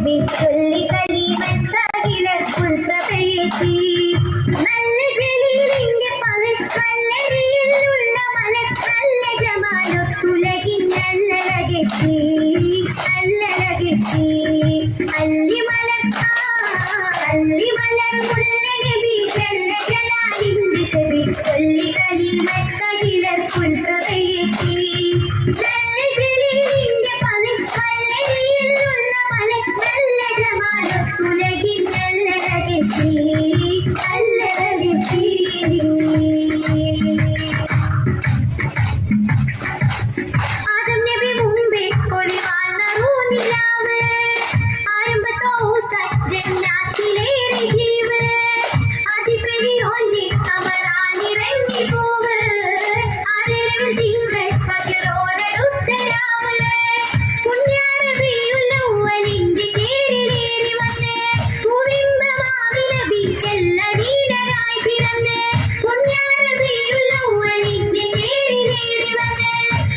നബി ചൊല്ലി കലിമത്തകിലർക്കുൾ പ്രഭയെത്തി. നല്ല ജലീലിന്റെ പകൽ കല്ലരിയിലുള്ള മലർ നല്ല ജമാലൊത്തുലകിൻ നല്ലഴകെത്തി നല്ലഴകെത്തി. അല്ലിമലർ അല്ലിമലർ മുല്ല നബി ജല്ല ജലാലിന്റെ സെബി ചൊല്ലി കലിമത്തകിലർക്കുൾ പ്രഭയെത്തി. നല്ല ജലീലിന്റെ പകൽ കല്ലരിയിലുള്ള മലർ നല്ല ജമാലൊത്തുലകിൻ നല്ലഴകെത്തി നല്ലഴകെത്തി. ആദം നബി മുമ്പേ ഒളിവാർന്നൂ നിലാവ് ആരംഭത്തോസായി ജന്നാത്തിലേറെ ജീവ്. അതിപെരിയോന്റെ അമറാനിറങ്ങി പോവ് ആദരവിൽ തിങ്കൾ പകരോടടുത്തരാവ്. പുണ്യാറബിയുള്ള ഉവലിന്റെ തേരിലേറി വന്ന് പൂവിമ്പമാവി നബിക്കല്ല ദീനരായി പിറന്ന്. പുണ്യാറബിയുള്ള ഉവലിന്റെ തേരിലേറി വന്ന്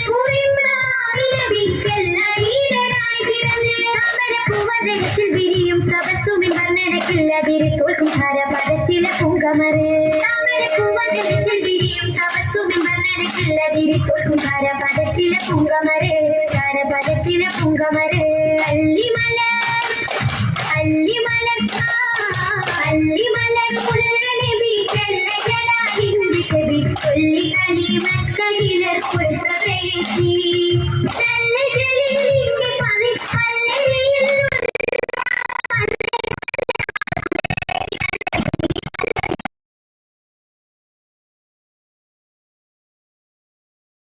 പൂവിമ്പമാവി നബിക്കല്ല ദീനരായി പിറന്ന്. താമരപ്പൂവതനത്തിൽ വിരിയും തപസ്സുമിൻ വർണ്ണനക്കില്ലതിരി തോൽക്കും ധാരപദത്തിലെ പൂങ്കമറ്. താമരപ്പൂവതനത്തിൽ വിരിയും തപസ്സുമിൻ വർണ്ണനക്കില്ലതിരി തോൽക്കും ധാരപദത്തിലെ പൂങ്കമറ് ധാരപദത്തിലെ പൂങ്കമറ്. അല്ലിമലർ അല്ലിമലർ അല്ലിമലർ മുല്ല നബി ജല്ല ജലാലിന്റെ സെബി ചൊല്ലി കലിമത്തകിലർക്കുൾ പ്രഭയെത്തി.